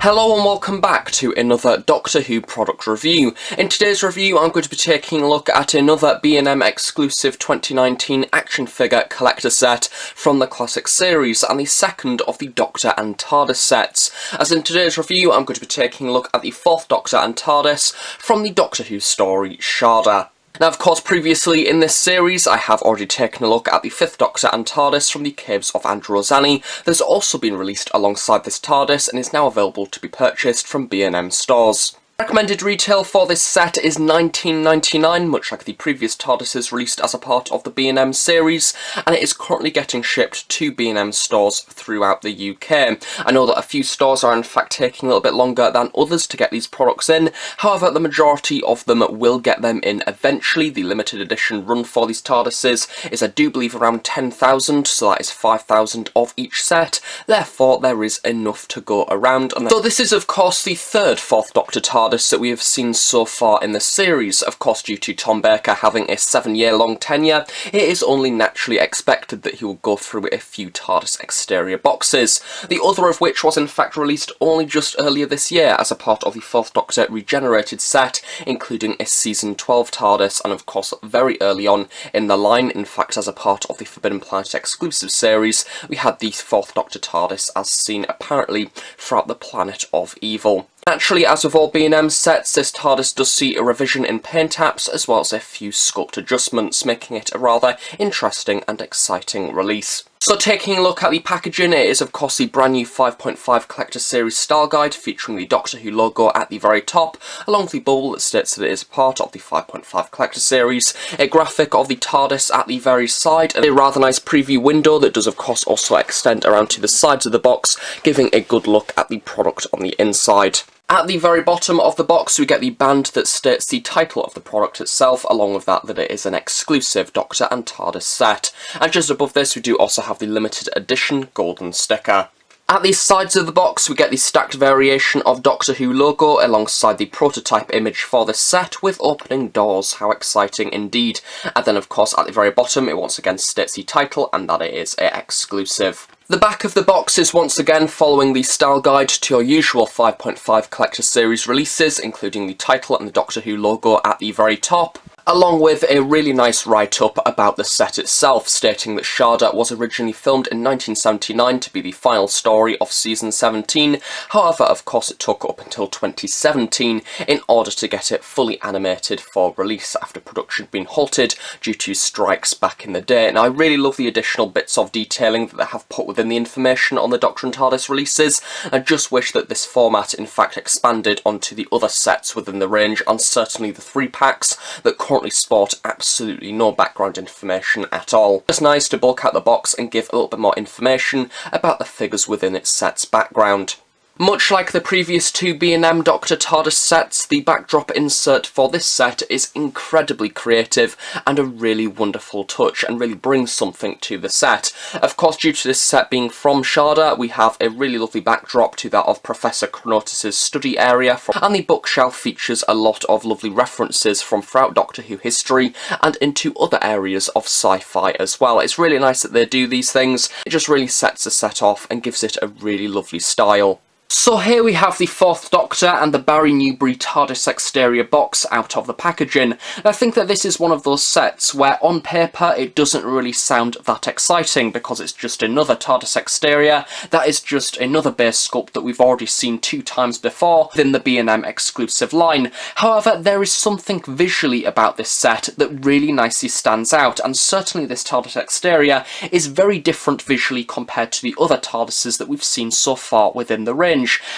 Hello and welcome back to another Doctor Who product review. In today's review I'm going to be taking a look at another B&M exclusive 2019 action figure collector set from the classic series and the second of the Doctor and TARDIS sets. As in today's review I'm going to be taking a look at the 4th Doctor and TARDIS from the Doctor Who story Shada. Now, of course, previously in this series, I have already taken a look at the 5th Doctor and TARDIS from the Caves of Androzani. That's also been released alongside this TARDIS and is now available to be purchased from B&M stores. Recommended retail for this set is £19.99, much like the previous TARDISes released as a part of the B&M series, and it is currently getting shipped to B&M stores throughout the UK. I know that a few stores are in fact taking a little bit longer than others to get these products in, however the majority of them will get them in eventually. The limited edition run for these TARDISes is, I do believe, around 10,000, so that is 5,000 of each set, therefore there is enough to go around. And so this is of course the third 4th Doctor TARDIS that we have seen so far in the series. Of course, due to Tom Baker having a 7-year-long tenure, it is only naturally expected that he will go through a few Tardis Exterior boxes, the other of which was in fact released only just earlier this year as a part of the 4th Doctor Regenerated set, including a Season 12 TARDIS, and of course very early on in the line, in fact as a part of the Forbidden Planet exclusive series, we had the 4th Doctor TARDIS as seen apparently throughout the Planet of Evil. Naturally, as with all B&M sets, this TARDIS does see a revision in paint apps as well as a few sculpt adjustments, making it a rather interesting and exciting release. So taking a look at the packaging, it is of course the brand new 5.5 Collector Series style guide featuring the Doctor Who logo at the very top, along with the bubble that states that it is part of the 5.5 Collector Series, a graphic of the TARDIS at the very side, and a rather nice preview window that does of course also extend around to the sides of the box, giving a good look at the product on the inside. At the very bottom of the box we get the band that states the title of the product itself, along with that it is an exclusive Doctor and TARDIS set. And just above this we do also have the limited edition golden sticker. At the sides of the box we get the stacked variation of Doctor Who logo alongside the prototype image for this set with opening doors. How exciting indeed. And then of course at the very bottom it once again states the title and that it is a exclusive. The back of the box is once again following the style guide to your usual 5.5 Collector Series releases, including the title and the Doctor Who logo at the very top, along with a really nice write-up about the set itself, stating that Shada was originally filmed in 1979 to be the final story of Season 17, however of course it took up until 2017 in order to get it fully animated for release after production being halted due to strikes back in the day. Now I really love the additional bits of detailing that they have put within the information on the Doctor and TARDIS releases. I just wish that this format in fact expanded onto the other sets within the range, and certainly the 3-packs that currently sport absolutely no background information at all. It's nice to bulk out the box and give a little bit more information about the figures within its set's background. Much like the previous two B&M Doctor TARDIS sets, the backdrop insert for this set is incredibly creative and a really wonderful touch and really brings something to the set. Of course, due to this set being from Shada, we have a really lovely backdrop to that of Professor Chronotis' study area, and the bookshelf features a lot of lovely references from throughout Doctor Who history and into other areas of sci-fi as well. It's really nice that they do these things. It just really sets the set off and gives it a really lovely style. So here we have the 4th Doctor and the Barry Newbery Tardis Exterior Box out of the packaging. And I think that this is one of those sets where on paper it doesn't really sound that exciting because it's just another Tardis Exterior that is just another base sculpt that we've already seen 2 times before within the B&M exclusive line. However, there is something visually about this set that really nicely stands out, and certainly this Tardis Exterior is very different visually compared to the other TARDISes that we've seen so far within the range.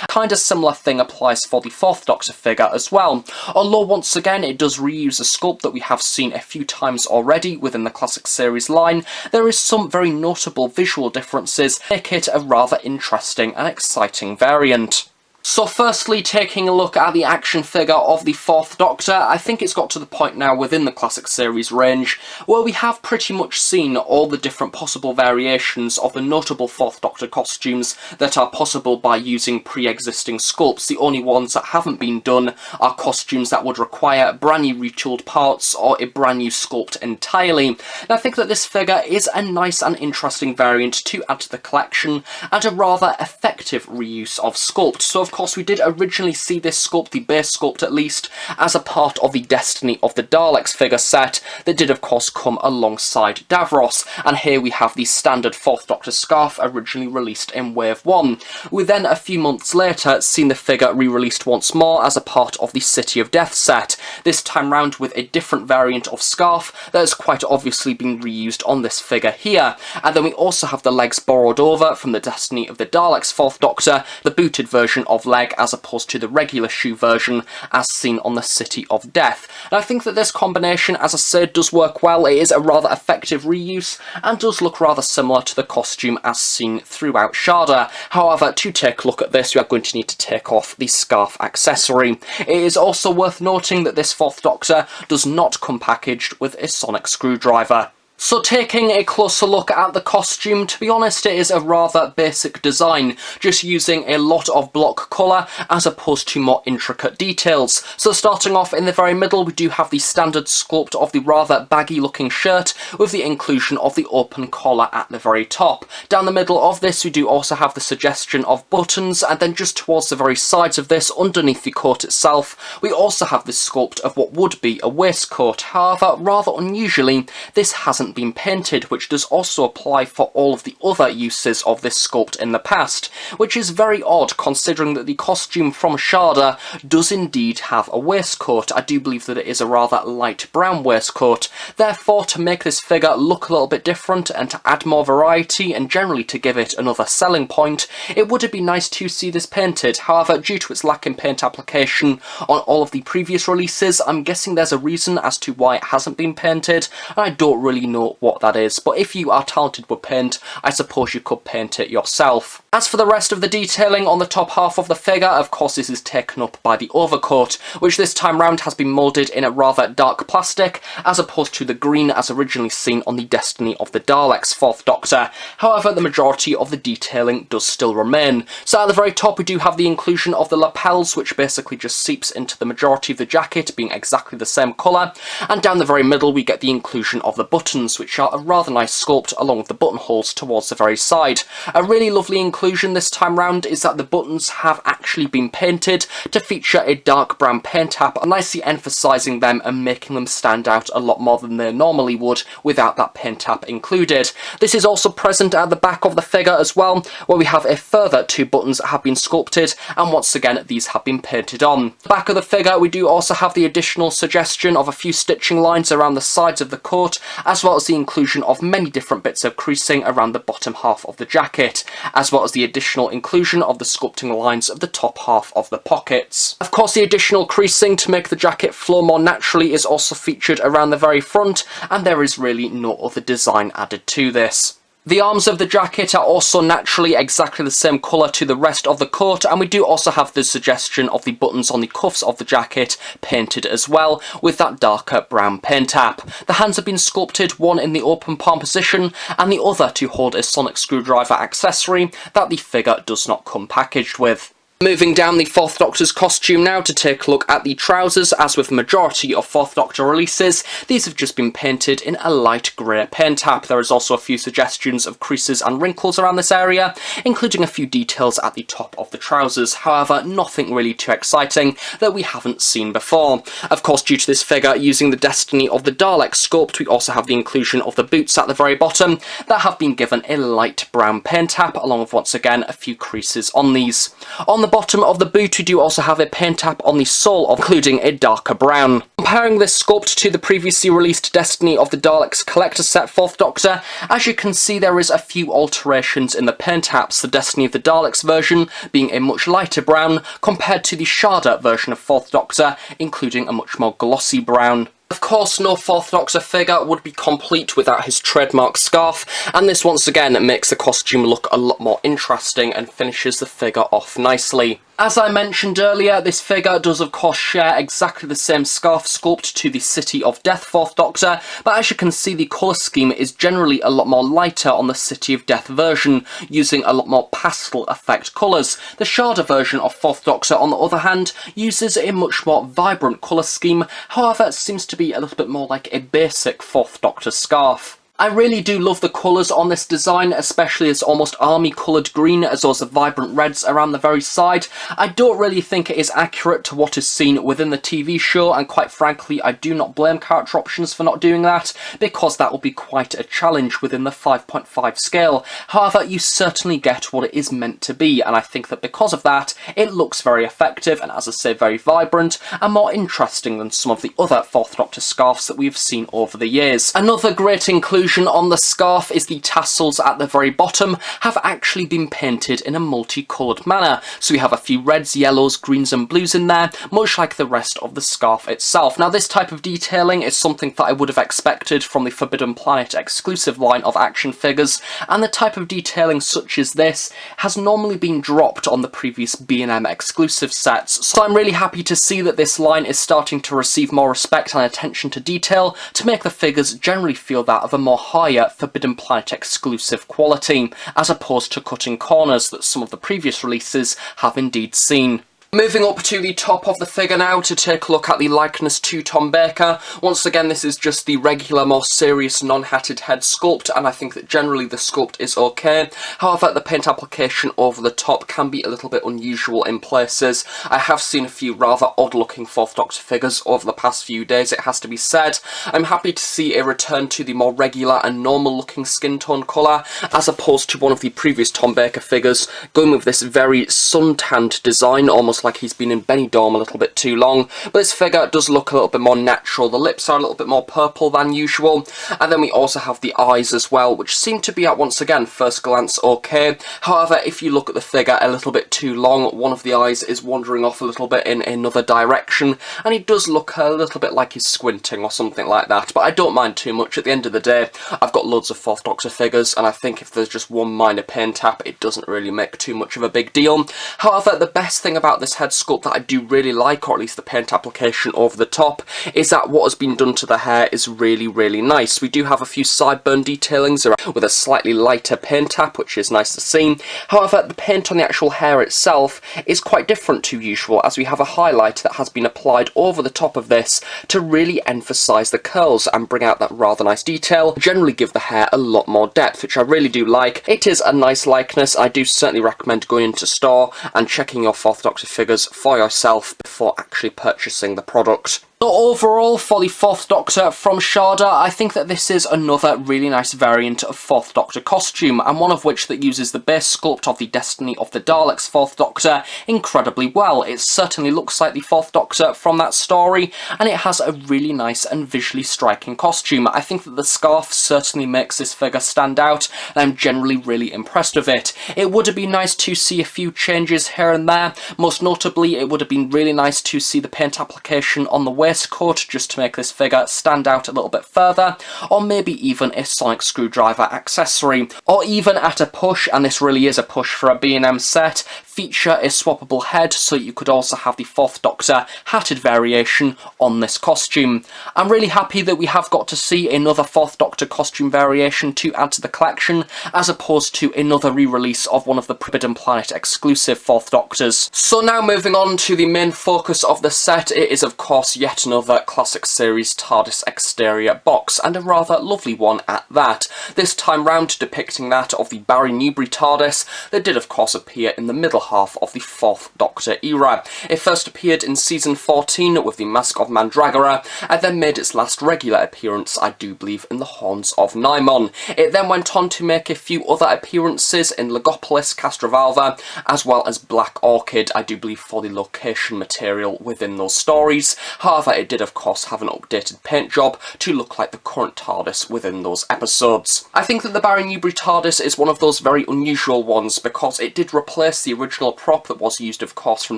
Kind of similar thing applies for the 4th Doctor figure as well, although once again it does reuse a sculpt that we have seen a few times already within the classic series line. There is some very notable visual differences that make it a rather interesting and exciting variant. So firstly, taking a look at the action figure of the 4th Doctor, I think it's got to the point now within the classic series range where we have pretty much seen all the different possible variations of the notable 4th Doctor costumes that are possible by using pre-existing sculpts. The only ones that haven't been done are costumes that would require brand new retooled parts or a brand new sculpt entirely. And I think that this figure is a nice and interesting variant to add to the collection and a rather effective reuse of sculpt. So of course, we did originally see this sculpt, the base sculpt at least, as a part of the Destiny of the Daleks figure set that did, of course, come alongside Davros. And here we have the standard 4th Doctor scarf originally released in Wave 1. We then, a few months later, seen the figure re-released once more as a part of the City of Death set, this time round with a different variant of scarf that has quite obviously been reused on this figure here. And then we also have the legs borrowed over from the Destiny of the Daleks 4th Doctor, the booted version of leg as opposed to the regular shoe version as seen on the City of Death. And I think that this combination, as I said, does work well. It is a rather effective reuse and does look rather similar to the costume as seen throughout Shada. However, to take a look at this, we are going to need to take off the scarf accessory. It is also worth noting that this 4th Doctor does not come packaged with a sonic screwdriver. So taking a closer look at the costume, to be honest, it is a rather basic design, just using a lot of block colour as opposed to more intricate details. So starting off in the very middle, we do have the standard sculpt of the rather baggy looking shirt with the inclusion of the open collar at the very top. Down the middle of this, we do also have the suggestion of buttons, and then just towards the very sides of this, underneath the coat itself, we also have the sculpt of what would be a waistcoat. However, rather unusually, this hasn't been painted, which does also apply for all of the other uses of this sculpt in the past, which is very odd considering that the costume from Shada does indeed have a waistcoat. I do believe that it is a rather light brown waistcoat. Therefore, to make this figure look a little bit different and to add more variety and generally to give it another selling point, it would have been nice to see this painted. However, due to its lack in paint application on all of the previous releases, I'm guessing there's a reason as to why it hasn't been painted, and I don't really know what that is, but if you are talented with paint, I suppose you could paint it yourself. As for the rest of the detailing on the top half of the figure, of course this is taken up by the overcoat, which this time round has been moulded in a rather dark plastic, as opposed to the green as originally seen on the Destiny of the Daleks 4th Doctor. However, the majority of the detailing does still remain. So at the very top we do have the inclusion of the lapels, which basically just seeps into the majority of the jacket, being exactly the same colour, and down the very middle we get the inclusion of the buttons, which are a rather nice sculpt along with the buttonholes towards the very side. A really lovely inclusion this time round is that the buttons have actually been painted to feature a dark brown paint app, nicely emphasising them and making them stand out a lot more than they normally would without that paint app included. This is also present at the back of the figure as well, where we have a further 2 buttons that have been sculpted, and once again these have been painted on. The back of the figure we do also have the additional suggestion of a few stitching lines around the sides of the coat, as well as the inclusion of many different bits of creasing around the bottom half of the jacket, as well as the additional inclusion of the sculpting lines of the top half of the pockets. Of course, the additional creasing to make the jacket flow more naturally is also featured around the very front, and there is really no other design added to this. The arms of the jacket are also naturally exactly the same colour to the rest of the coat, and we do also have the suggestion of the buttons on the cuffs of the jacket painted as well, with that darker brown paint app. The hands have been sculpted, one in the open palm position, and the other to hold a sonic screwdriver accessory that the figure does not come packaged with. Moving down the 4th Doctor's costume now to take a look at the trousers. As with the majority of 4th Doctor releases, these have just been painted in a light grey paint app. There is also a few suggestions of creases and wrinkles around this area, including a few details at the top of the trousers. However, nothing really too exciting that we haven't seen before. Of course, due to this figure using the Destiny of the Daleks sculpt, we also have the inclusion of the boots at the very bottom that have been given a light brown paint app, along with once again a few creases on these. On the bottom of the boot we do also have a paint app on the sole, including a darker brown. Comparing this sculpt to the previously released Destiny of the Daleks collector set 4th Doctor, as you can see there is a few alterations in the paint apps, the Destiny of the Daleks version being a much lighter brown compared to the Shada version of 4th Doctor, including a much more glossy brown. Of course, no 4th Doctor figure would be complete without his trademark scarf, and this once again makes the costume look a lot more interesting and finishes the figure off nicely. As I mentioned earlier, this figure does of course share exactly the same scarf sculpt to the City of Death 4th Doctor, but as you can see the colour scheme is generally a lot more lighter on the City of Death version, using a lot more pastel effect colours. The Shada version of 4th Doctor, on the other hand, uses a much more vibrant colour scheme, however it seems to be a little bit more like a basic 4th Doctor scarf. I really do love the colours on this design, especially this almost army coloured green as well as the vibrant reds around the very side. I don't really think it is accurate to what is seen within the TV show, and quite frankly I do not blame Character Options for not doing that, because that will be quite a challenge within the 5.5 scale. However, you certainly get what it is meant to be, and I think that because of that it looks very effective and, as I say, very vibrant and more interesting than some of the other 4th Doctor scarves that we've seen over the years. Another great inclusion on the scarf is the tassels at the very bottom have actually been painted in a multicoloured manner. So we have a few reds, yellows, greens and blues in there, much like the rest of the scarf itself. Now this type of detailing is something that I would have expected from the Forbidden Planet exclusive line of action figures, and the type of detailing such as this has normally been dropped on the previous B&M exclusive sets. So I'm really happy to see that this line is starting to receive more respect and attention to detail to make the figures generally feel that of a more higher Forbidden Planet exclusive quality, as opposed to cutting corners that some of the previous releases have indeed seen. Moving up to the top of the figure now to take a look at the likeness to Tom Baker. Once again, this is just the regular, more serious, non-hatted head sculpt, and I think that generally the sculpt is okay. However, the paint application over the top can be a little bit unusual in places. I have seen a few rather odd-looking 4th Doctor figures over the past few days, it has to be said. I'm happy to see a return to the more regular and normal-looking skin tone colour, as opposed to one of the previous Tom Baker figures, going with this very sun-tanned design, almost like he's been in Benidorm a little bit too long. But this figure does look a little bit more natural. The lips are a little bit more purple than usual, and then we also have the eyes as well, which seem to be at, once again, first glance okay. However, if you look at the figure a little bit too long, one of the eyes is wandering off a little bit in another direction, and he does look a little bit like he's squinting or something like that, but I don't mind too much. At the end of the day, I've got loads of 4th Doctor figures, and I think if there's just one minor paint tap, it doesn't really make too much of a big deal. However, the best thing about this head sculpt that I do really like, or at least the paint application over the top, is that what has been done to the hair is really, really nice. We do have a few sideburn detailings with a slightly lighter paint tap, which is nice to see. However, the paint on the actual hair itself is quite different to usual, as we have a highlight that has been applied over the top of this to really emphasise the curls and bring out that rather nice detail, generally give the hair a lot more depth, which I really do like. It is a nice likeness. I do certainly recommend going into store and checking your 4th Doctor figures for yourself before actually purchasing the product. So overall, for the 4th Doctor from Shada, I think that this is another really nice variant of 4th Doctor costume, and one of which that uses the base sculpt of the Destiny of the Daleks 4th Doctor incredibly well. It certainly looks like the 4th Doctor from that story, and it has a really nice and visually striking costume. I think that the scarf certainly makes this figure stand out, and I'm generally really impressed with it. It would have been nice to see a few changes here and there. Most notably, it would have been really nice to see the paint application on the waistcoat, just to make this figure stand out a little bit further, or maybe even a sonic screwdriver accessory, or even at a push, and this really is a push for a B&M set, feature a swappable head so you could also have the 4th Doctor hatted variation on this costume. I'm really happy that we have got to see another 4th Doctor costume variation to add to the collection, as opposed to another re-release of one of the Forbidden Planet exclusive 4th Doctors. So now moving on to the main focus of the set, it is of course yet another classic series Tardis Exterior Box, and a rather lovely one at that. This time round depicting that of the Barry Newbery Tardis that did of course appear in the middle half of the 4th Doctor era. It first appeared in season 14 with the Mask of Mandragora, and then made its last regular appearance, I do believe, in the Horns of Nymon. It then went on to make a few other appearances in Legopolis, Castrovalva, as well as Black Orchid, I do believe, for the location material within those stories. However, it did of course have an updated paint job to look like the current TARDIS within those episodes. I think that the Barry Newbery TARDIS is one of those very unusual ones because it did replace the original prop that was used of course from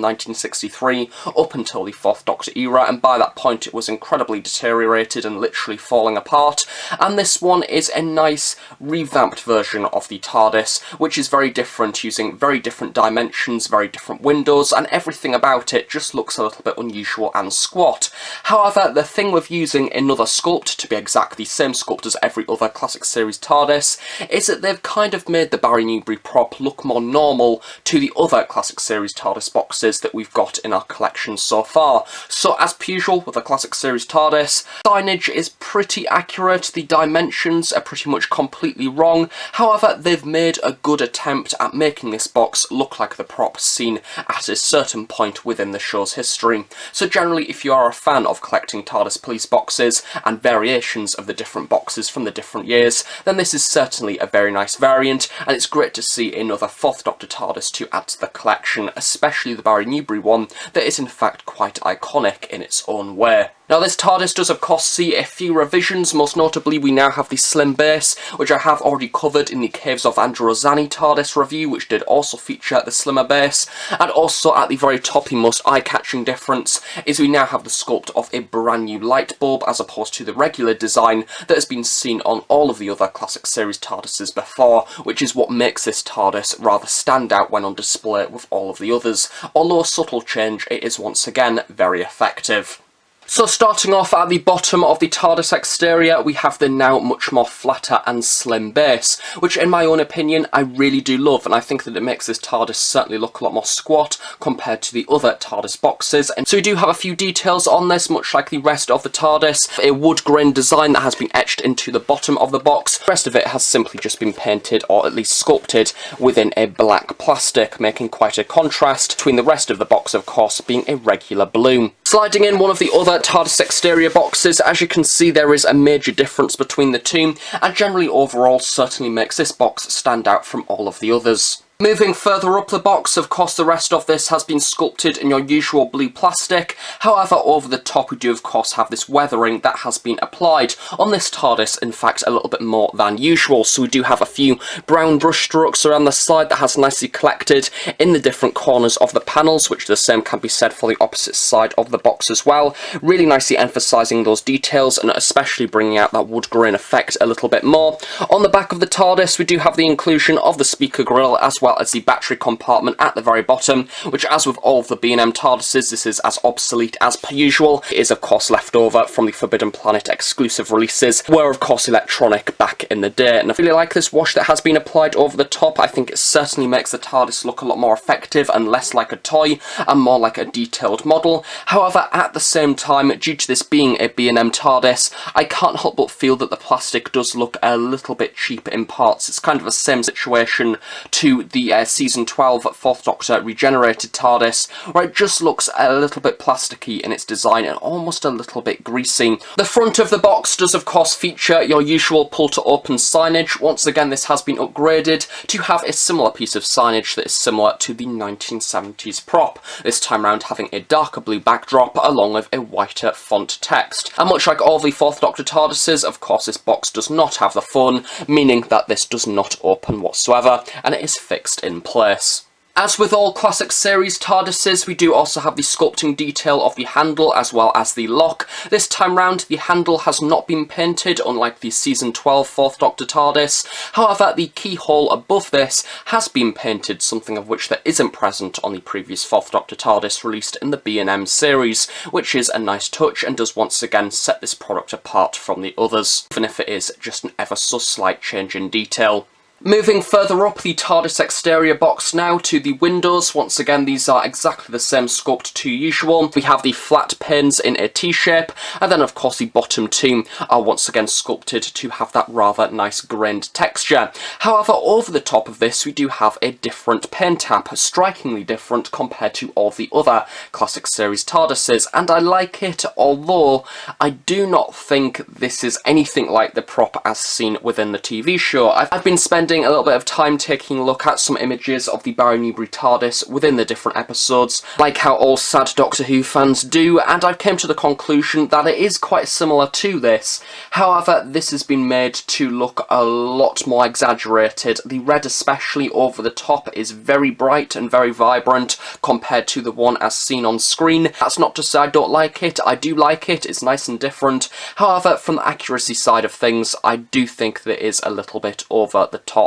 1963 up until the 4th Doctor era, and by that point it was incredibly deteriorated and literally falling apart, and this one is a nice revamped version of the TARDIS, which is very different, using very different dimensions, very different windows, and everything about it just looks a little bit unusual and squat. However, the thing with using another sculpt to be exactly the same sculpt as every other classic series TARDIS is that they've kind of made the Barry Newbery prop look more normal to the other other Classic Series TARDIS boxes that we've got in our collection so far. So as per usual with the Classic Series TARDIS, signage is pretty accurate, the dimensions are pretty much completely wrong, however they've made a good attempt at making this box look like the prop seen at a certain point within the show's history. So generally if you are a fan of collecting TARDIS police boxes and variations of the different boxes from the different years, then this is certainly a very nice variant, and it's great to see another 4th Doctor TARDIS to add to the collection, especially the Barry Newbery one that is in fact quite iconic in its own way. Now this TARDIS does of course see a few revisions, most notably we now have the slim base, which I have already covered in the Caves of Androzani TARDIS review, which did also feature the slimmer base, and also at the very top, the most eye-catching difference is we now have the sculpt of a brand new light bulb as opposed to the regular design that has been seen on all of the other Classic Series TARDISes before, which is what makes this TARDIS rather stand out when on display with all of the others. Although a subtle change, it is once again very effective. So starting off at the bottom of the TARDIS exterior, we have the now much more flatter and slim base, which in my own opinion I really do love, and I think that it makes this TARDIS certainly look a lot more squat compared to the other TARDIS boxes. And so we do have a few details on this, much like the rest of the TARDIS. A wood grain design that has been etched into the bottom of the box. The rest of it has simply just been painted, or at least sculpted, within a black plastic, making quite a contrast between the rest of the box, of course, being a regular blue. Sliding in one of the other TARDIS exterior boxes, as you can see there is a major difference between the two, and generally overall certainly makes this box stand out from all of the others. Moving further up the box, of course the rest of this has been sculpted in your usual blue plastic, however over the top we do of course have this weathering that has been applied. On this TARDIS in fact a little bit more than usual, so we do have a few brown brush strokes around the side that has nicely collected in the different corners of the panels, which the same can be said for the opposite side of the box as well, really nicely emphasising those details and especially bringing out that wood grain effect a little bit more. On the back of the TARDIS we do have the inclusion of the speaker grille as well as the battery compartment at the very bottom, which as with all of the B&M TARDISes, this is as obsolete as per usual. It is of course left over from the Forbidden Planet exclusive releases, were of course electronic back in the day, and I really like this wash that has been applied over the top. I think it certainly makes the TARDIS look a lot more effective and less like a toy and more like a detailed model. However, at the same time, due to this being a B&M TARDIS, I can't help but feel that the plastic does look a little bit cheap in parts. It's kind of the same situation to the Season 12 4th Doctor regenerated TARDIS, where it just looks a little bit plasticky in its design and almost a little bit greasy. The front of the box does of course feature your usual pull to open signage. Once again this has been upgraded to have a similar piece of signage that is similar to the 1970s prop, this time round having a darker blue backdrop along with a whiter font text. And much like all the 4th Doctor TARDISes, of course this box does not have the phone, meaning that this does not open whatsoever, and it is fixed in place. As with all Classic Series TARDISes, we do also have the sculpting detail of the handle as well as the lock. This time round, the handle has not been painted, unlike the Season 12 4th Doctor TARDIS. However, the keyhole above this has been painted, something of which that isn't present on the previous 4th Doctor TARDIS released in the B&M series, which is a nice touch and does once again set this product apart from the others, even if it is just an ever so slight change in detail. Moving further up the TARDIS exterior box now to the windows. Once again, these are exactly the same sculpt to usual. We have the flat panes in a T-shape, and then of course the bottom two are once again sculpted to have that rather nice grained texture. However, over the top of this we do have a different paint tap, strikingly different compared to all the other Classic Series TARDISes, and I like it, although I do not think this is anything like the prop as seen within the TV show. I've been spending a little bit of time taking a look at some images of the Barry Newbery TARDIS within the different episodes, like how all sad Doctor Who fans do, and I came to the conclusion that it is quite similar to this. However, this has been made to look a lot more exaggerated. The red, especially over the top, is very bright and very vibrant compared to the one as seen on screen. That's not to say I don't like it, I do like it, it's nice and different. However, from the accuracy side of things, I do think that it is a little bit over the top.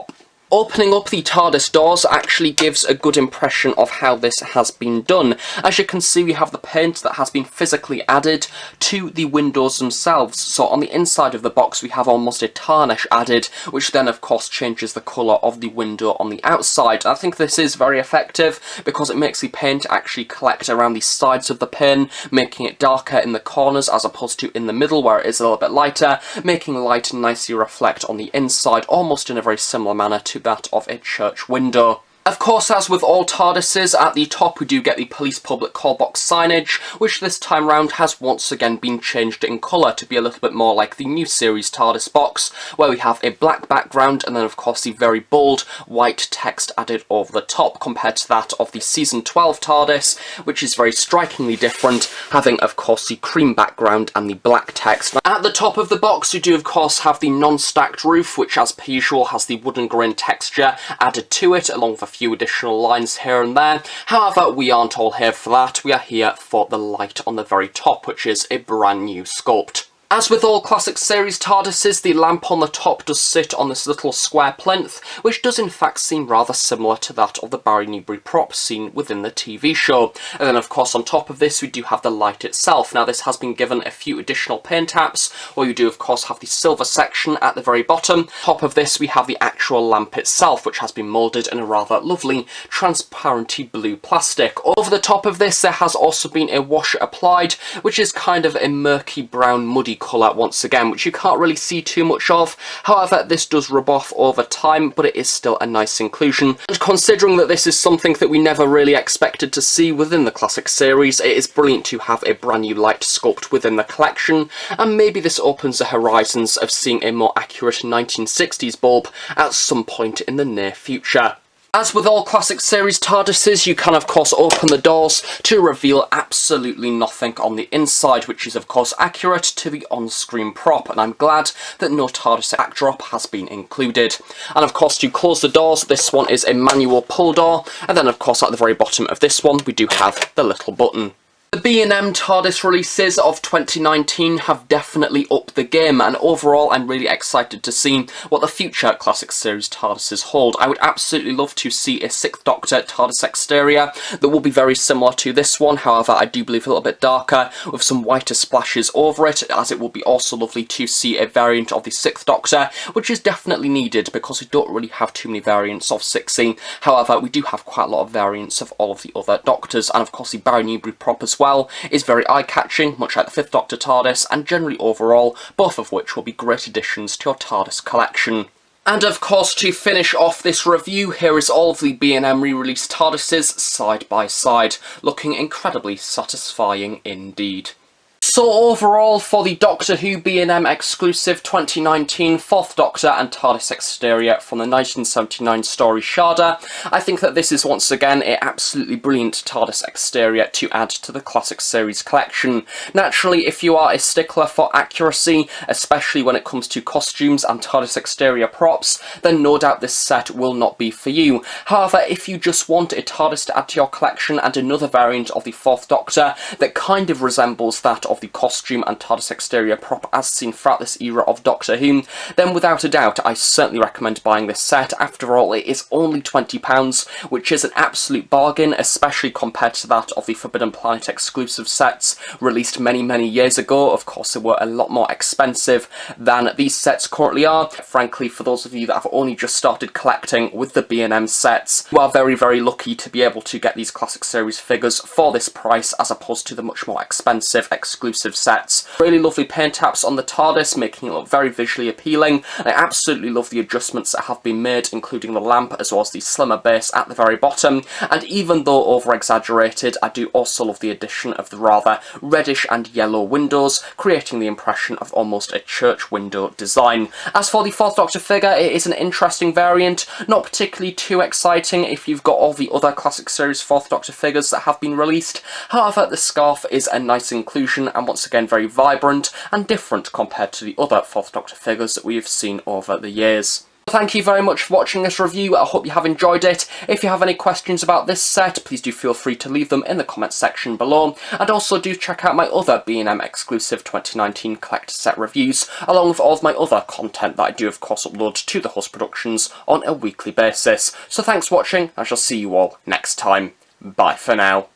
Opening up the Tardis doors actually gives a good impression of how this has been done. As you can see, we have the paint that has been physically added to the windows themselves. So on the inside of the box we have almost a tarnish added, which then of course changes the colour of the window on the outside. I think this is very effective because it makes the paint actually collect around the sides of the pane, making it darker in the corners as opposed to in the middle where it is a little bit lighter, making light nicely reflect on the inside, almost in a very similar manner to that of a church window. Of course, as with all TARDISes, at the top we do get the police public call box signage, which this time round has once again been changed in colour to be a little bit more like the new series TARDIS box, where we have a black background and then of course the very bold white text added over the top compared to that of the Season 12 TARDIS, which is very strikingly different, having of course the cream background and the black text. At the top of the box we do of course have the non-stacked roof, which as per usual has the wooden grain texture added to it, along with a few additional lines here and there. However, we aren't all here for that, we are here for the light on the very top, which is a brand new sculpt. As with all classic series TARDISes, the lamp on the top does sit on this little square plinth, which does in fact seem rather similar to that of the Barry Newbery prop seen within the TV show. And then of course on top of this we do have the light itself. Now this has been given a few additional paint taps, where you do of course have the silver section at the very bottom. Top of this we have the actual lamp itself, which has been moulded in a rather lovely transparenty blue plastic. Over the top of this there has also been a wash applied, which is kind of a murky brown muddy colour once again, which you can't really see too much of. However, this does rub off over time, but it is still a nice inclusion. And considering that this is something that we never really expected to see within the classic series, it is brilliant to have a brand new light sculpt within the collection, and maybe this opens the horizons of seeing a more accurate 1960s bulb at some point in the near future. As with all classic series TARDISes, you can of course open the doors to reveal absolutely nothing on the inside, which is of course accurate to the on-screen prop, and I'm glad that no TARDIS backdrop has been included. And of course to close the doors, this one is a manual pull door, and then of course at the very bottom of this one we do have the little button. The B&M TARDIS releases of 2019 have definitely upped the game, and overall I'm really excited to see what the future classic series TARDISes hold. I would absolutely love to see a 6th Doctor Tardis Exterior that will be very similar to this one, however I do believe a little bit darker with some whiter splashes over it, as it would be also lovely to see a variant of the 6th Doctor, which is definitely needed because we don't really have too many variants of 6E. However, we do have quite a lot of variants of all of the other Doctors, and of course the Barry Newbery prop as well is very eye-catching, much like the 5th Doctor TARDIS, and generally overall, both of which will be great additions to your TARDIS collection. And of course, to finish off this review, here is all of the B&M re-released TARDISes side by side, looking incredibly satisfying indeed. So overall, for the Doctor Who B&M exclusive 2019 4th Doctor and Tardis Exterior from the 1979 story Shada, I think that this is once again an absolutely brilliant TARDIS Exterior to add to the classic series collection. Naturally, if you are a stickler for accuracy, especially when it comes to costumes and TARDIS Exterior props, then no doubt this set will not be for you. However, if you just want a TARDIS to add to your collection and another variant of the 4th Doctor that kind of resembles that of the costume and TARDIS Exterior prop as seen throughout this era of Doctor Who, then without a doubt I certainly recommend buying this set. After all, it is only £20, which is an absolute bargain, especially compared to that of the Forbidden Planet exclusive sets released many years ago. Of course, they were a lot more expensive than these sets currently are. Frankly, for those of you that have only just started collecting with the B&M sets, you are very lucky to be able to get these classic series figures for this price as opposed to the much more expensive exclusive sets. Really lovely paint taps on the TARDIS, making it look very visually appealing. I absolutely love the adjustments that have been made, including the lamp as well as the slimmer base at the very bottom, and even though over-exaggerated, I do also love the addition of the rather reddish and yellow windows, creating the impression of almost a church window design. As for the 4th Doctor figure, it is an interesting variant, not particularly too exciting if you've got all the other classic series 4th Doctor figures that have been released. However, the scarf is a nice inclusion, and once again very vibrant and different compared to the other 4th Doctor figures that we have seen over the years. Thank you very much for watching this review. I hope you have enjoyed it. If you have any questions about this set, please do feel free to leave them in the comments section below. And also do check out my other B&M exclusive 2019 collector set reviews, along with all of my other content that I do of course upload to the Host Productions on a weekly basis. So thanks for watching, I shall see you all next time. Bye for now.